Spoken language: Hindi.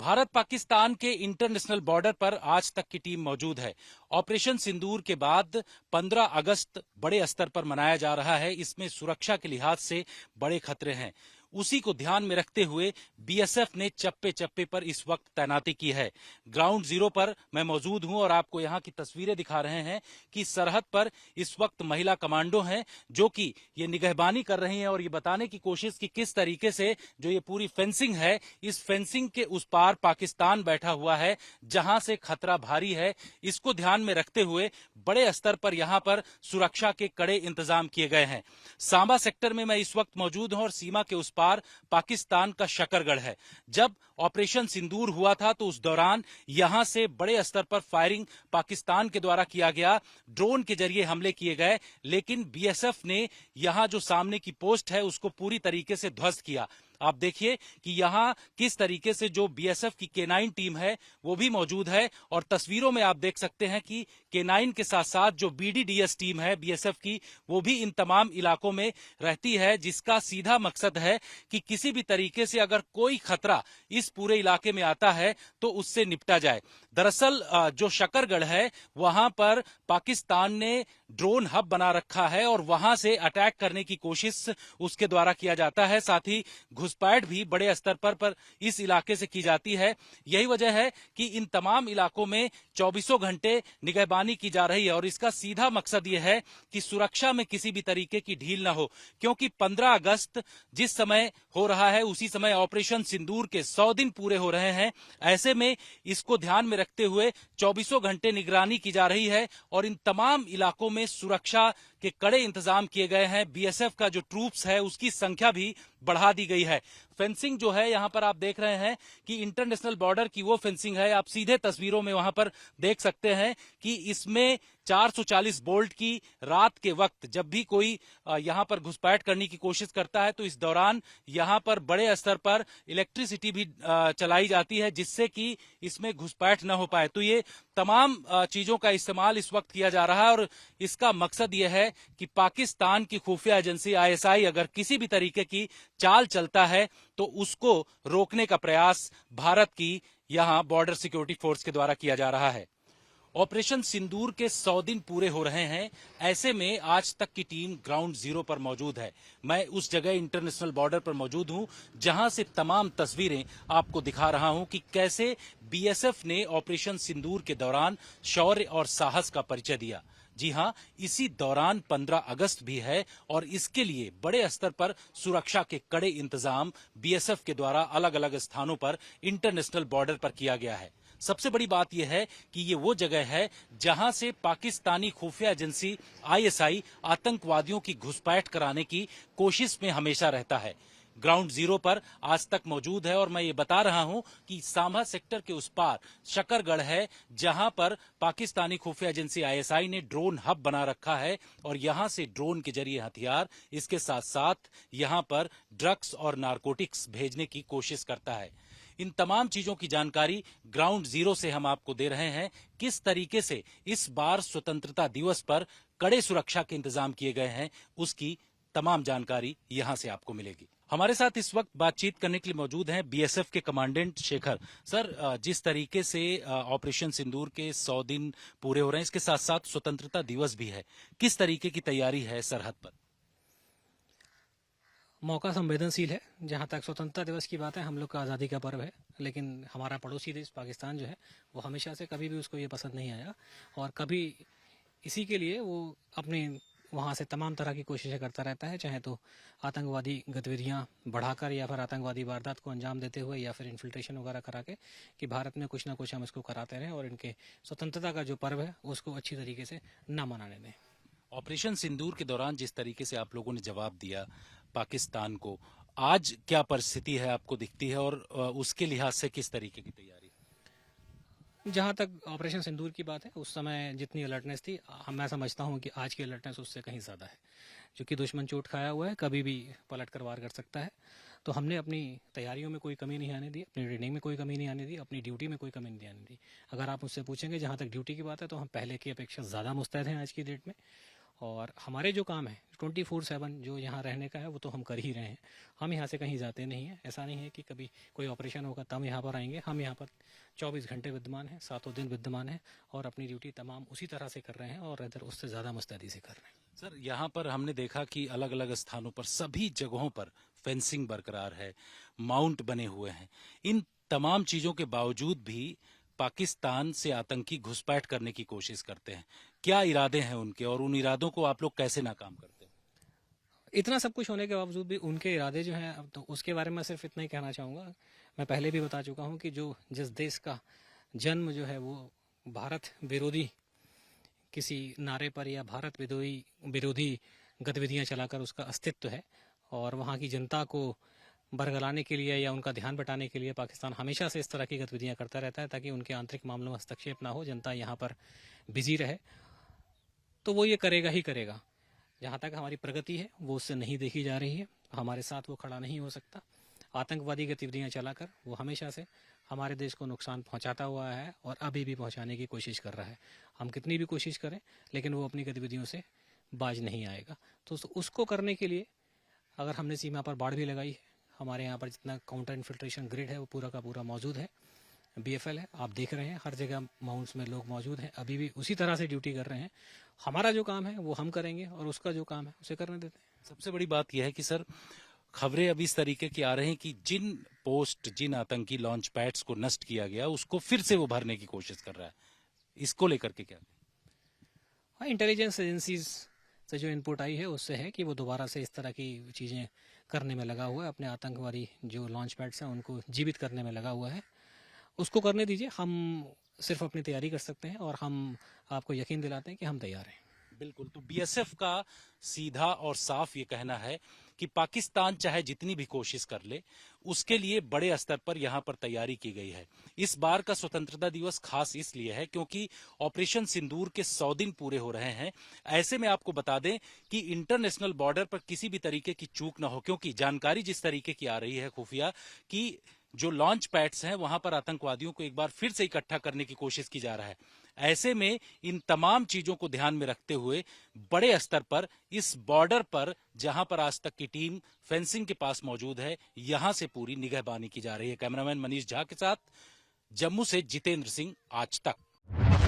भारत पाकिस्तान के इंटरनेशनल बॉर्डर पर आज तक की टीम मौजूद है। ऑपरेशन सिंदूर के बाद 15 अगस्त बड़े स्तर पर मनाया जा रहा है। इसमें सुरक्षा के लिहाज से बड़े खतरे हैं। उसी को ध्यान में रखते हुए बीएसएफ ने चप्पे चप्पे पर इस वक्त तैनाती की है। ग्राउंड जीरो पर मैं मौजूद हूं और आपको यहां की तस्वीरें दिखा रहे हैं कि सरहद पर इस वक्त महिला कमांडो हैं जो कि ये निगहबानी कर रही हैं और ये बताने की कोशिश की किस तरीके से जो ये पूरी फेंसिंग है, इस फेंसिंग के उस पार पाकिस्तान बैठा हुआ है जहां से खतरा भारी है। इसको ध्यान में रखते हुए बड़े स्तर पर यहां पर सुरक्षा के कड़े इंतजाम किए गए हैं। सांबा सेक्टर में मैं इस वक्त मौजूद हूं और सीमा के उस पार पाकिस्तान का शकरगढ़ है। जब ऑपरेशन सिंदूर हुआ था तो उस दौरान यहां से बड़े स्तर पर फायरिंग पाकिस्तान के द्वारा किया गया, ड्रोन के जरिए हमले किए गए, लेकिन बीएसएफ ने यहां जो सामने की पोस्ट है उसको पूरी तरीके से ध्वस्त किया। आप देखिए कि यहां किस तरीके से जो बीएसएफ की K9 टीम है वो भी मौजूद है और तस्वीरों में आप देख सकते हैं कि K9 के साथ साथ जो BDDS टीम है बीएसएफ की वो भी इन तमाम इलाकों में रहती है, जिसका सीधा मकसद है कि किसी भी तरीके से अगर कोई खतरा इस पूरे इलाके में आता है तो उससे निपटा जाए। दरअसल जो शकरगढ़ है वहां पर पाकिस्तान ने ड्रोन हब बना रखा है और वहां से अटैक करने की कोशिश उसके द्वारा किया जाता है। साथ ही घुसपैठ भी बड़े स्तर पर इस इलाके से की जाती है। यही वजह है कि इन तमाम इलाकों में 24 घंटे निगहबानी की जा रही है और इसका सीधा मकसद यह है कि सुरक्षा में किसी भी तरीके की ढील न हो, क्योंकि 15 अगस्त जिस समय हो रहा है उसी समय ऑपरेशन सिंदूर के 100 दिन पूरे हो रहे हैं। ऐसे में इसको ध्यान में रखते हुए 24 घंटे निगरानी की जा रही है और इन तमाम इलाकों में सुरक्षा के कड़े इंतजाम किए गए हैं। बीएसएफ का जो ट्रूप्स है उसकी संख्या भी बढ़ा दी गई है। फेंसिंग जो है यहां पर आप देख रहे हैं कि इंटरनेशनल बॉर्डर की वो फेंसिंग है। आप सीधे तस्वीरों में वहां पर देख सकते हैं कि इसमें 440 बोल्ट की रात के वक्त जब भी कोई यहां पर घुसपैठ करने की कोशिश करता है तो इस दौरान यहां पर बड़े स्तर पर इलेक्ट्रिसिटी भी चलाई जाती है जिससे कि इसमें घुसपैठ न हो पाए। तो ये तमाम चीजों का इस्तेमाल इस वक्त किया जा रहा है और इसका मकसद यह है कि पाकिस्तान की खुफिया एजेंसी आईएसआई अगर किसी भी तरीके की चाल चलता है तो उसको रोकने का प्रयास भारत की यहां बॉर्डर सिक्योरिटी फोर्स के द्वारा किया जा रहा है। ऑपरेशन सिंदूर के 100 दिन पूरे हो रहे हैं। ऐसे में आज तक की टीम ग्राउंड जीरो पर मौजूद है। मैं उस जगह इंटरनेशनल बॉर्डर पर मौजूद हूं जहां से तमाम तस्वीरें आपको दिखा रहा हूं कि कैसे बीएसएफ ने ऑपरेशन सिंदूर के दौरान शौर्य और साहस का परिचय दिया। जी हां, इसी दौरान 15 अगस्त भी है और इसके लिए बड़े स्तर पर सुरक्षा के कड़े इंतजाम बीएसएफ के द्वारा अलग अलग स्थानों पर इंटरनेशनल बॉर्डर पर किया गया है। सबसे बड़ी बात यह है कि ये वो जगह है जहां से पाकिस्तानी खुफिया एजेंसी आईएसआई आतंकवादियों की घुसपैठ कराने की कोशिश में हमेशा रहता है। ग्राउंड जीरो पर आज तक मौजूद है और मैं ये बता रहा हूं कि सांभा सेक्टर के उस पार शकरगढ़ है जहां पर पाकिस्तानी खुफिया एजेंसी आईएसआई ने ड्रोन हब बना रखा है और यहां से ड्रोन के जरिए हथियार, इसके साथ साथ यहां पर ड्रग्स और नारकोटिक्स भेजने की कोशिश करता है। इन तमाम चीजों की जानकारी ग्राउंड जीरो से हम आपको दे रहे हैं। किस तरीके से इस बार स्वतंत्रता दिवस पर कड़े सुरक्षा के इंतजाम किए गए हैं उसकी तमाम जानकारी यहां से आपको मिलेगी। हमारे साथ इस वक्त बातचीत करने के लिए मौजूद हैं बीएसएफ के कमांडेंट शेखर सर। जिस तरीके से ऑपरेशन सिंदूर के 100 दिन पूरे हो रहे हैं, इसके साथ साथ स्वतंत्रता दिवस भी है, किस तरीके की तैयारी है सरहद पर? मौका संवेदनशील है। जहाँ तक स्वतंत्रता दिवस की बात है, हम लोग का आज़ादी का पर्व है, लेकिन हमारा पड़ोसी देश पाकिस्तान जो है वो हमेशा से कभी भी उसको ये पसंद नहीं आया और कभी इसी के लिए वो अपने वहाँ से तमाम तरह की कोशिशें करता रहता है, चाहे तो आतंकवादी गतिविधियाँ बढ़ाकर या फिर आतंकवादी वारदात को अंजाम देते हुए या फिर इन्फिल्ट्रेशन वगैरह करा के कि भारत में कुछ ना कुछ हम इसको कराते रहें और इनके स्वतंत्रता का जो पर्व है उसको अच्छी तरीके से ना मनाने दें। ऑपरेशन सिंदूर के दौरान जिस तरीके से आप लोगों ने जवाब दिया पाकिस्तान को, आज क्या परिस्थिति है आपको दिखती है और उसके लिहाज से किस तरीके की तैयारी? जहाँ तक ऑपरेशन सिंदूर की बात है, उस समय जितनी अलर्टनेस थी, मैं समझता हूँ कि आज की अलर्टनेस उससे कहीं ज़्यादा है, क्योंकि दुश्मन चोट खाया हुआ है, कभी भी पलट कर वार कर सकता है। तो हमने अपनी तैयारियों में कोई कमी नहीं आने दी, अपनी ट्रेनिंग में कोई कमी नहीं आने दी, अपनी ड्यूटी में कोई कमी नहीं आने दी। अगर आप मुझसे पूछेंगे जहाँ तक ड्यूटी की बात है तो हम पहले की अपेक्षा ज़्यादा मुस्तैद हैं आज की डेट में और हमारे जो काम है 24/7 जो यहाँ रहने का है वो तो हम कर ही रहे हैं। हम यहाँ से कहीं जाते नहीं हैं। ऐसा नहीं है कि कभी कोई ऑपरेशन होगा तब यहाँ पर आएंगे। हम यहाँ पर 24 घंटे विद्यमान हैं, सातों दिन विद्यमान हैं और अपनी ड्यूटी तमाम उसी तरह से कर रहे हैं और इधर उससे ज़्यादा मुस्तैदी से कर रहे हैं। सर, यहाँ पर हमने देखा कि अलग अलग स्थानों पर सभी जगहों पर फेंसिंग बरकरार है, माउंट बने हुए हैं। इन तमाम चीजों के बावजूद भी पाकिस्तान से आतंकी घुसपैठ करने की कोशिश करते हैं। क्या इरादे हैं उनके और उन इरादों को आप लोग कैसे नाकाम करते हैं? इतना सब कुछ होने के बावजूद भी उनके इरादे जो हैं, अब तो उसके बारे में सिर्फ इतना ही कहना चाहूँगा। मैं पहले भी बता चुका हूँ कि जो जिस देश का जन्म जो है वो भारत विरोधी किसी नारे पर या भारत विरोधी विरोधी गतिविधियां चलाकर उसका अस्तित्व है और वहाँ की जनता को बरगलाने के लिए या उनका ध्यान बटाने के लिए पाकिस्तान हमेशा से इस तरह की गतिविधियां करता रहता है ताकि उनके आंतरिक मामलों में हस्तक्षेप ना हो, जनता यहाँ पर बिजी रहे। तो वो ये करेगा ही करेगा। जहाँ तक हमारी प्रगति है वो उससे नहीं देखी जा रही है। हमारे साथ वो खड़ा नहीं हो सकता। आतंकवादी गतिविधियां चलाकर वो हमेशा से हमारे देश को नुकसान पहुंचाता हुआ है और अभी भी पहुंचाने की कोशिश कर रहा है। हम कितनी भी कोशिश करें लेकिन वो अपनी गतिविधियों से बाज नहीं आएगा। तो उसको करने के लिए अगर हमने सीमा पर बाड़ भी लगाई है, हमारे यहाँ पर जितना काउंटर इन्फिल्ट्रेशन ग्रिड है वो पूरा का पूरा मौजूद है। BFL है, आप देख रहे हैं हर जगह माउंट्स में लोग मौजूद हैं, अभी भी उसी तरह से ड्यूटी कर रहे हैं। हमारा जो काम है वो हम करेंगे और उसका जो काम है उसे करने देते हैं। सबसे बड़ी बात यह है कि सर, खबरें अभी इस तरीके की आ रही हैं कि जिन आतंकी लॉन्च पैड्स को नष्ट किया गया उसको फिर से वो भरने की कोशिश कर रहा है। इसको लेकर के क्या? हाँ, इंटेलिजेंस एजेंसीज से जो इनपुट आई है उससे है कि वो दोबारा से इस तरह की चीज़ें करने में लगा हुआ है। अपने आतंकवादी जो लॉन्च पैड्स हैं उनको जीवित करने में लगा हुआ है। उसको करने दीजिए, हम सिर्फ अपनी तैयारी कर सकते हैं और हम आपको यकीन दिलाते हैं कि हम तैयार हैं। बिल्कुल। तो BSF का सीधा और साफ ये कहना है कि पाकिस्तान चाहे जितनी भी कोशिश कर ले, उसके लिए बड़े स्तर पर यहां पर तैयारी की गई है। इस बार का स्वतंत्रता दिवस खास इसलिए है क्योंकि ऑपरेशन सिंदूर के 100 दिन पूरे हो रहे हैं। ऐसे में आपको बता दें कि इंटरनेशनल बॉर्डर पर किसी भी तरीके की चूक ना हो, क्योंकि जानकारी जिस तरीके की आ रही है खुफिया कि जो लॉन्च पैड्स हैं वहां पर आतंकवादियों को एक बार फिर से इकट्ठा करने की कोशिश की जा रहा है। ऐसे में इन तमाम चीजों को ध्यान में रखते हुए बड़े स्तर पर इस बॉर्डर पर जहां पर आज तक की टीम फेंसिंग के पास मौजूद है, यहां से पूरी निगहबानी की जा रही है। कैमरामैन मनीष झा के साथ जम्मू से जितेंद्र सिंह, आज तक।